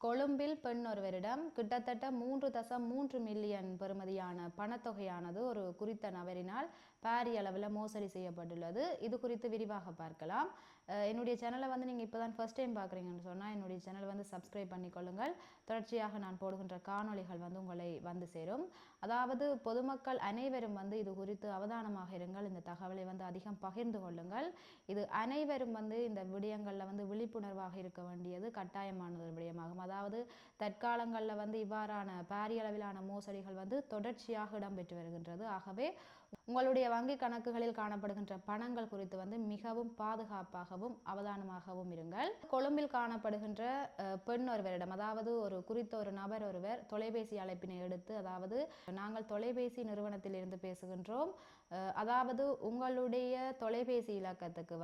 கொழும்பில் பெண் ஒருவரிடம் கிட்டத்தட்ட 3.3 மில்லியன் பெறுமதியான பணத்தொகையானது ஒரு குறித்த நபரினால் பாரிய அளவில் மோசடி செய்யப்பட்டுள்ளது. இது குறித்து விரிவாக பார்க்கலாம். என்னுடைய சேனலை நீங்கள் இப்போ தான் ஃபர்ஸ்ட் டைம் பார்க்குறீங்கன்னு சொன்னால் என்னுடைய சேனலை சப்ஸ்கிரைப் பண்ணிக்கொள்ளுங்கள். தொடர்ச்சியாக நான் போடுகின்ற காணொளிகள் உங்களை சேரும். அதாவது பொதுமக்கள் அனைவரும் இது குறித்து அவதானமாக இருங்கள். இந்த தகவலை அதிகம் பகிர்ந்து கொள்ளுங்கள். இது அனைவரும் இந்த விடயங்களில் விழிப்புணர்வாக இருக்க வேண்டியது கட்டாயமான ஒரு விடயமாகும். அதாவது தற்காலங்களில் இவ்வாறான பாரிய அளவிலான மோசடிகள் தொடர்ச்சியாக இடம்பெற்று வருகின்றது. ஆகவே உங்களுடைய வங்கி கணக்குகளில் காணப்படுகின்ற பணங்கள் குறித்து மிகவும் பாதுகாப்பாகவும் அவதானமாகவும் இருங்கள். கொழும்பில் காணப்படுகின்ற பெண் ஒருவரிடம், அதாவது ஒரு குறித்த ஒரு நபர் ஒருவர் தொலைபேசி அழைப்பினை எடுத்து, அதாவது நாங்கள் தொலைபேசி நிறுவனத்தில் இருந்து பேசுகின்றோம், அதாவது உங்களுடைய தொலைபேசி இலக்கத்துக்கு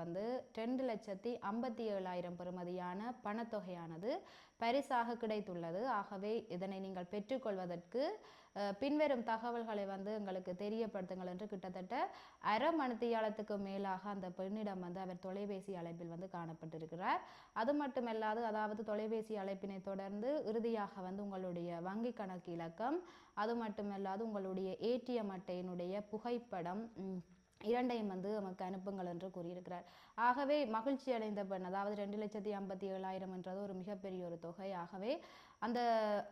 2,57,000 பெறுமதியான பணத்தொகையானது பரிசாக கிடைத்துள்ளது. ஆகவே இதனை நீங்கள் பெற்றுக்கொள்வதற்கு பின்வரும் தகவல்களை எங்களுக்கு தெரியப்படுத்துங்கள் என்று கிட்டத்தட்ட அரை மணித்தியாலத்துக்கு மேலாக அந்த பெண்ணிடம் அவர் தொலைபேசி அழைப்பில் காணப்பட்டிருக்கிறார். அது மட்டுமல்லாது, அதாவது தொலைபேசி அழைப்பினை தொடர்ந்து இறுதியாக உங்களுடைய வங்கி கணக்கு இலக்கம், அது மட்டுமல்லாது உங்களுடைய ஏடிஎம் அட்டையினுடைய புகைப்படம் இரண்டையும் நமக்கு அனுப்புங்கள் என்று கூறியிருக்கிறார். ஆகவே மகிழ்ச்சி அடைந்த பெண், அதாவது 2,57,000 என்றது ஒரு மிகப்பெரிய ஒரு தொகை. ஆகவே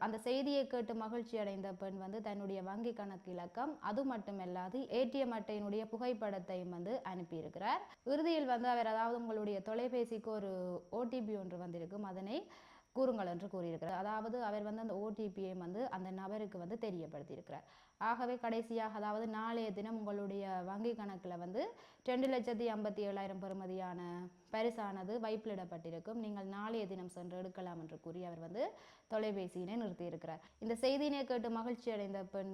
அந்த செய்தியை கேட்டு மகிழ்ச்சி அடைந்த பெண் தன்னுடைய வங்கி கணக்கு இலக்கம், அது மட்டுமல்லாது ஏடிஎம் அட்டையினுடைய புகைப்படத்தையும் அனுப்பியிருக்கிறார். இறுதியில் அவர், அதாவது உங்களுடைய தொலைபேசிக்கு ஒரு ஓடிபி ஒன்று வந்திருக்கும், அதனை கூறுங்கள் என்று கூறியிருக்கிறார். அதாவது அவர் அந்த ஓடிபியை அந்த நபருக்கு தெரியப்படுத்தியிருக்கிறார். ஆகவே கடைசியாக, அதாவது நாளைய தினம் உங்களுடைய வங்கி கணக்கில் 2,57,000 பெறுமதியான பரிசானது வைப்பிலிடப்பட்டிருக்கும். நீங்கள் நாளைய தினம் சென்று எடுக்கலாம் என்று கூறி அவர் தொலைபேசியினை நிறுத்தியிருக்கிறார். இந்த செய்தியினை கேட்டு மகிழ்ச்சி அடைந்த பெண்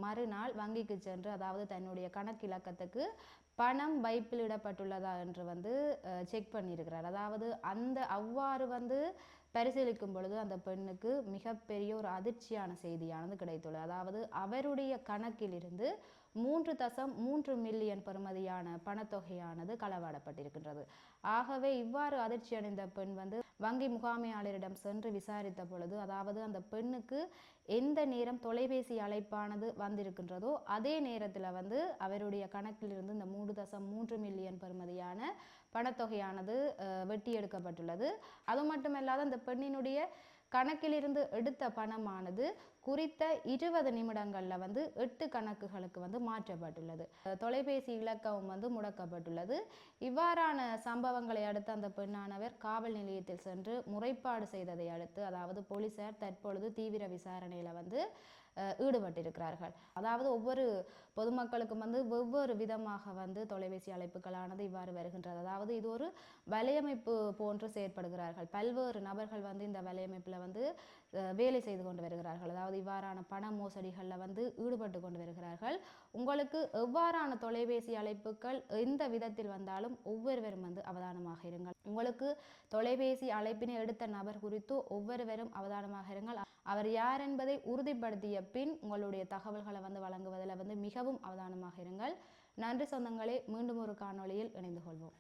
மறுநாள் வங்கிக்கு சென்று, அதாவது தன்னுடைய கணக்கு இலக்கத்துக்கு பணம் வைப்பில் இடப்பட்டுள்ளதா என்று செக் பண்ணியிருக்கிறார். அதாவது அவ்வாறு பரிசீலிக்கும் பொழுது அந்த பெண்ணுக்கு மிகப்பெரிய ஒரு அதிர்ச்சியான செய்தியானது கிடைத்துள்ளது. அதாவது அவருடைய கணக்கில் இருந்து 3.3 மில்லியன் பெறுமதியான பணத்தொகையானது களவாடப்பட்டிருக்கின்றது. ஆகவே இவ்வாறு அதிர்ச்சி அடைந்த பெண் வங்கி முகாமையாளரிடம் சென்று விசாரித்த பொழுது, அதாவது அந்த பெண்ணுக்கு எந்த நேரம் தொலைபேசி அழைப்பானது வந்திருக்கின்றதோ அதே நேரத்தில் அவருடைய கணக்கில் இருந்து இந்த 3.3 மில்லியன் பெறுமதியான பணத்தொகையானது வெட்டி எடுக்கப்பட்டுள்ளது. அது மட்டுமல்லாது அந்த பெண்ணினுடைய கணக்கிலிருந்து எடுத்த பணமானது குறித்த 20 நிமிடங்களில் 8 கணக்குகளுக்கு மாற்றப்பட்டுள்ளது. தொலைபேசி இலக்கம் முடக்கப்பட்டுள்ளது. இவ்வாறான சம்பவங்களை அடுத்து அந்த பெண்ணானவர் காவல் நிலையத்தில் சென்று முறைப்பாடு செய்ததை அடுத்து, அதாவது போலீசார் தற்பொழுது தீவிர விசாரணையில் ஈடுபட்டிருக்கிறார்கள். அதாவது ஒவ்வொரு பொதுமக்களுக்கும் வெவ்வேறு விதமாக தொலைபேசி அழைப்புகளானது இவ்வாறு வருகின்றது. அதாவது இது ஒரு வலையமைப்பு போன்று செயற்படுகிறார்கள். பல்வேறு நபர்கள் இந்த வலையமைப்பில் வேலை செய்து கொண்டு வருகிறார்கள். அதாவது இவ்வாறான பண மோசடிகளில் ஈடுபட்டு கொண்டு வருகிறார்கள். உங்களுக்கு எவ்வாறான தொலைபேசி அழைப்புகள் எந்த விதத்தில் வந்தாலும் ஒவ்வொருவரும் அவதானமாக இருங்கள். உங்களுக்கு தொலைபேசி அழைப்பினை எடுத்த நபர் குறித்து ஒவ்வொருவரும் அவதானமாக இருங்கள். அவர் யார் என்பதை உறுதிப்படுத்திய பின் உங்களுடைய தகவல்களை வழங்குவதில் மிகவும் அவதானமாக இருங்கள். நன்றி சொந்தங்களே. மீண்டும் ஒரு காணொளியில் இணைந்து கொள்வோம்.